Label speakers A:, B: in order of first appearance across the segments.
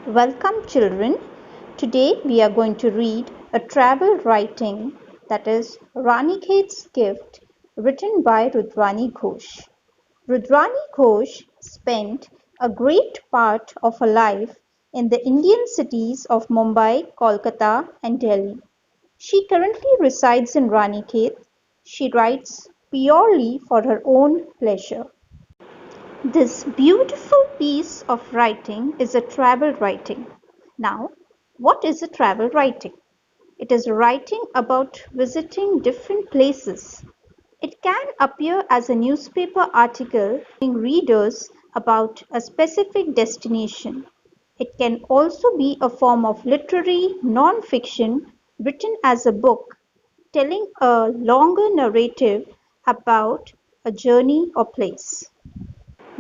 A: Welcome children. Today we are going to read a travel writing, that is Ranikhet's Gift, written by Rudrani Ghosh. Rudrani Ghosh spent a great part of her life in the Indian cities of Mumbai, Kolkata and Delhi. She currently resides in Ranikhet. She writes purely for her own pleasure. This beautiful piece of writing is a travel writing. Now, what is a travel writing? It is writing about visiting different places. It can appear as a newspaper article telling readers about a specific destination. It can also be a form of literary non-fiction written as a book, telling a longer narrative about a journey or place.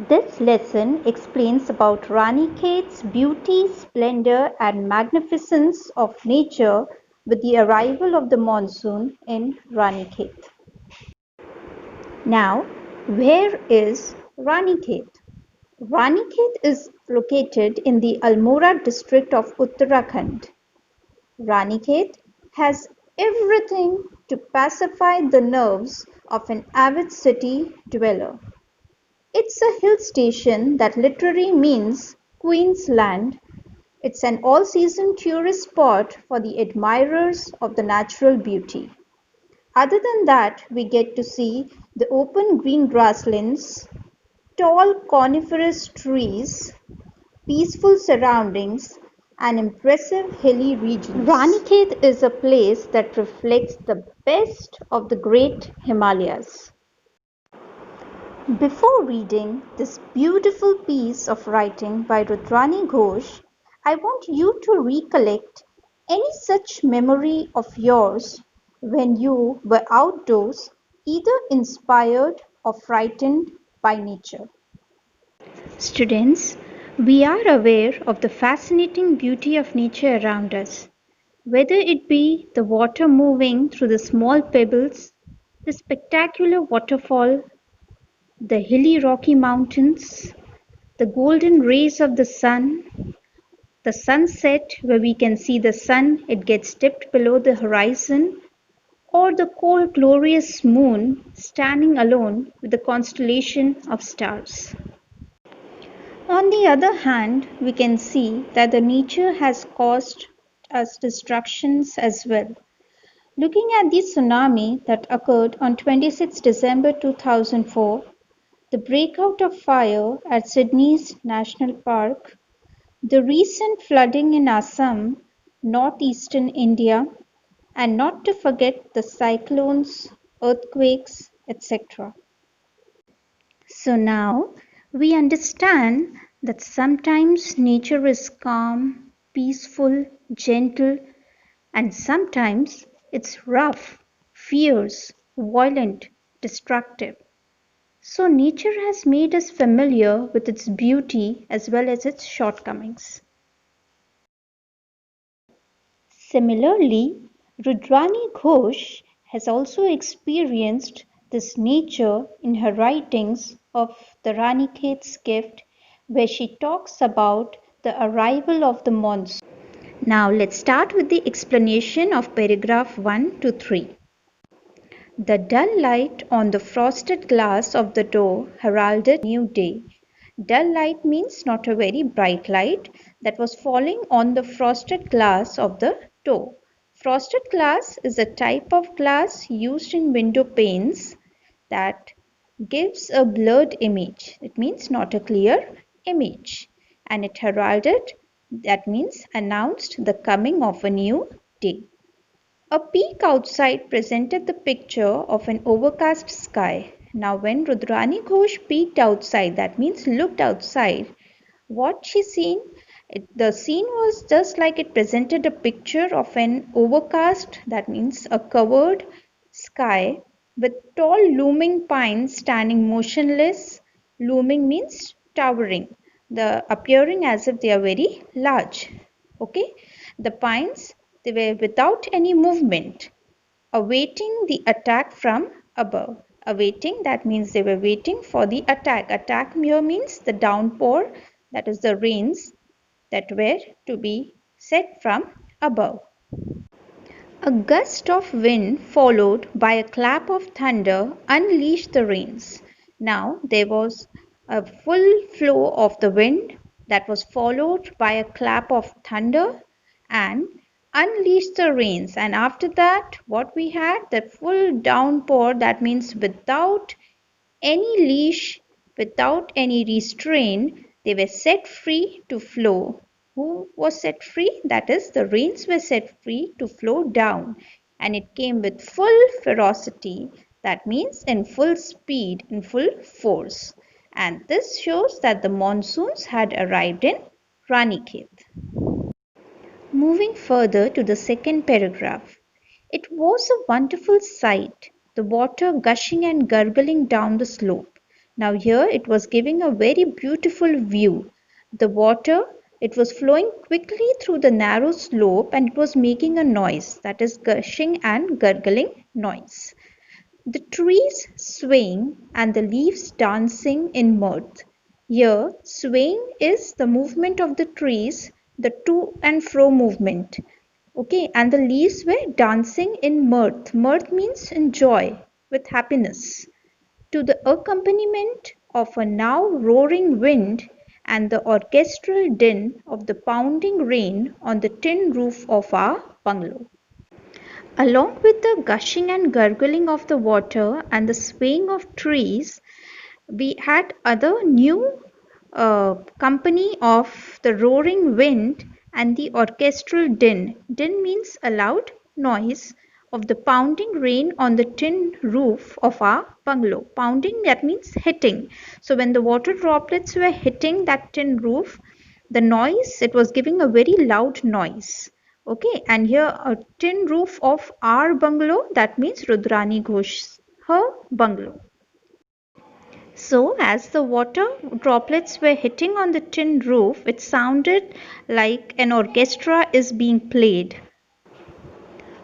A: This lesson explains about Ranikhet's beauty, splendor and magnificence of nature with the arrival of the monsoon in Ranikhet. Now, where is Ranikhet? Ranikhet is located in the Almora district of Uttarakhand. Ranikhet has everything to pacify the nerves of an avid city dweller. It's a hill station that literally means Queen's Land. It's an all-season tourist spot for the admirers of the natural beauty. Other than that, we get to see the open green grasslands, tall coniferous trees, peaceful surroundings, and impressive hilly regions. Ranikhet is a place that reflects the best of the great Himalayas. Before reading this beautiful piece of writing by Rudrani Ghosh, I want you to recollect any such memory of yours when you were outdoors, either inspired or frightened by nature. Students, we are aware of the fascinating beauty of nature around us, whether it be the water moving through the small pebbles, the spectacular waterfall, the hilly Rocky Mountains, the golden rays of the sunset where we can see the sun, it gets dipped below the horizon, or the cold glorious moon standing alone with the constellation of stars. On the other hand, we can see that the nature has caused us destructions as well. Looking at the tsunami that occurred on 26 December 2004, the breakout of fire at Sydney's National Park, the recent flooding in Assam, northeastern India, and not to forget the cyclones, earthquakes, etc. So now we understand that sometimes nature is calm, peaceful, gentle, and sometimes it's rough, fierce, violent, destructive. So nature has made us familiar with its beauty as well as its shortcomings. Similarly, Rudrani Ghosh has also experienced this nature in her writings of the Ranikhet's Gift, where she talks about the arrival of the monsoon. Now let's start with the explanation of paragraph 1 to 3. The dull light on the frosted glass of the door heralded a new day. Dull light means not a very bright light that was falling on the frosted glass of the door. Frosted glass is a type of glass used in window panes that gives a blurred image. It means not a clear image. And it heralded, that means announced the coming of a new day. A peek outside presented the picture of an overcast sky. Now when Rudrani Ghosh peeked outside, that means looked outside, what she seen? The scene was just like it presented a picture of an overcast, that means a covered sky with tall looming pines standing motionless. Looming means towering, the appearing as if they are very large. Okay, the pines, they were without any movement, awaiting the attack from above. Awaiting, that means they were waiting for the attack. Attack here means the downpour, that is the rains that were to be set from above. A gust of wind followed by a clap of thunder unleashed the rains. Now there was a full flow of the wind that was followed by a clap of thunder and unleashed the rains. And after that, what we had? The full downpour, that means without any leash, without any restraint, they were set free to flow. Who was set free? That is, the rains were set free to flow down, and it came with full ferocity. That means in full speed, in full force. And this shows that the monsoons had arrived in Ranikhet. Moving further to the second paragraph. It was a wonderful sight, the water gushing and gurgling down the slope. Now here it was giving a very beautiful view. The water, it was flowing quickly through the narrow slope and it was making a noise, that is gushing and gurgling noise. The trees swaying and the leaves dancing in mirth. Here, swaying is the movement of the trees, the to and fro movement. Okay, and the leaves were dancing in mirth. Mirth means in joy, with happiness. To the accompaniment of a now roaring wind and the orchestral din of the pounding rain on the tin roof of our bungalow. Along with the gushing and gurgling of the water and the swaying of trees, we had other new company of the roaring wind and the orchestral din. Din means a loud noise of the pounding rain on the tin roof of our bungalow. Pounding, that means hitting. So when the water droplets were hitting that tin roof, the noise, it was giving a very loud noise. Okay, and here a tin roof of our bungalow, that means Rudrani Ghosh, her bungalow. So as the water droplets were hitting on the tin roof, it sounded like an orchestra is being played.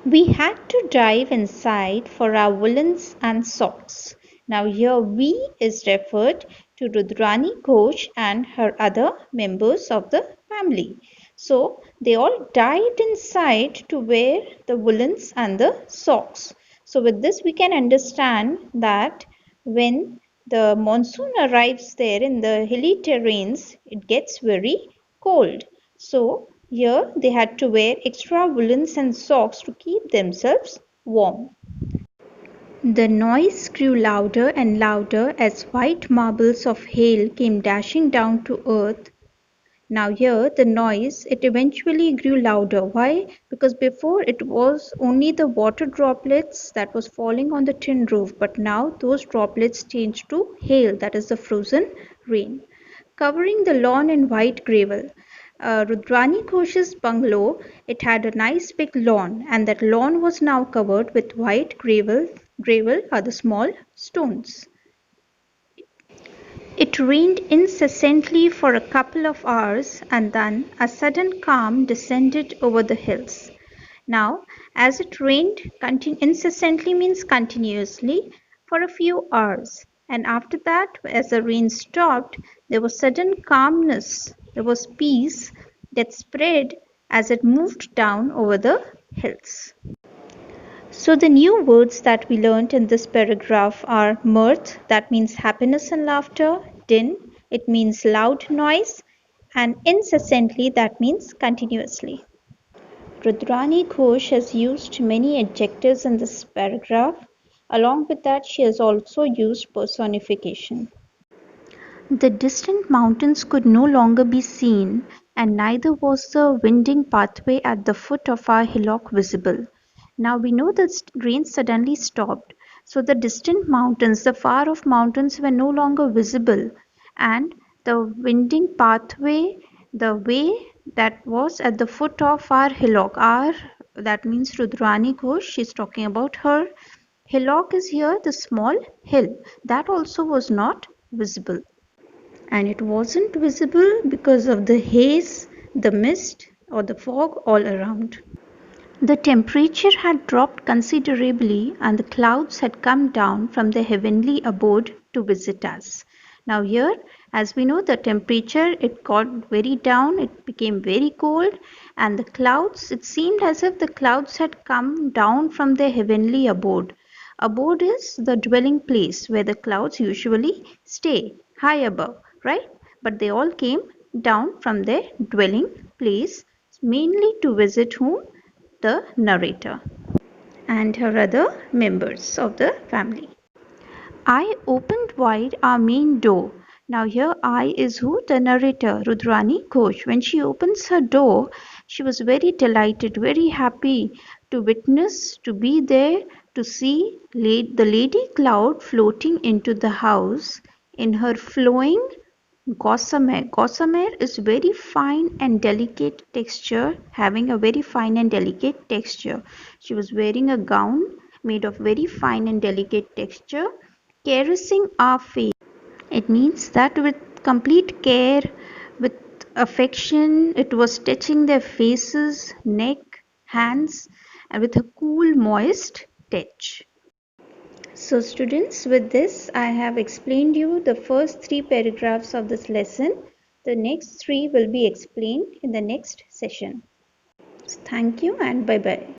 A: We had to dive inside for our woolens and socks. Now here we is referred to Rudrani Ghosh and her other members of the family. So they all dived inside to wear the woolens and the socks. So with this we can understand that when the monsoon arrives there in the hilly terrains, it gets very cold. So here they had to wear extra woolens and socks to keep themselves warm. The noise grew louder and louder as white marbles of hail came dashing down to earth. Now here the noise, it eventually grew louder. Why? Because before it was only the water droplets that was falling on the tin roof, but now those droplets changed to hail, that is the frozen rain, covering the lawn in white gravel. Rudrani Ghosh's bungalow, it had a nice big lawn, and that lawn was now covered with white gravel. Gravel are the small stones. It rained incessantly for a couple of hours and then a sudden calm descended over the hills. Now, as it rained incessantly means continuously for a few hours, and after that, as the rain stopped, there was sudden calmness, there was peace that spread as it moved down over the hills. So the new words that we learnt in this paragraph are mirth, that means happiness and laughter, din, it means loud noise, and incessantly, that means continuously. Rudrani Ghosh has used many adjectives in this paragraph. Along with that, she has also used personification. The distant mountains could no longer be seen, and neither was the winding pathway at the foot of our hillock visible. Now we know that rain suddenly stopped, so the distant mountains, the far off mountains were no longer visible, and the winding pathway, the way that was at the foot of our hillock, that means Rudrani Ghosh, she's talking about her hillock is here the small hill, that also was not visible. And it wasn't visible because of the haze, the mist, or the fog all around. The temperature had dropped considerably and the clouds had come down from their heavenly abode to visit us. Now here As we know, the temperature, it got very down, it became very cold, and the clouds, it seemed as if the clouds had come down from their heavenly abode. Abode is the dwelling place where the clouds usually stay, high above, right? But they all came down from their dwelling place, mainly to visit whom? The narrator and her other members of the family. I opened wide our main door. Now here I is who? The narrator, Rudrani Ghosh. When she opens her door, she was very delighted, very happy to witness, to be there, to see the Lady Cloud floating into the house in her flowing gossamer. Gossamer is very fine and delicate texture, having a very fine and delicate texture. She was wearing a gown made of very fine and delicate texture, caressing our face. It means that with complete care, with affection, it was touching their faces, neck, hands, and with a cool, moist touch. So students, with this I have explained you the first 3 paragraphs of this lesson. The next 3 will be explained in the next session. So thank you and bye bye.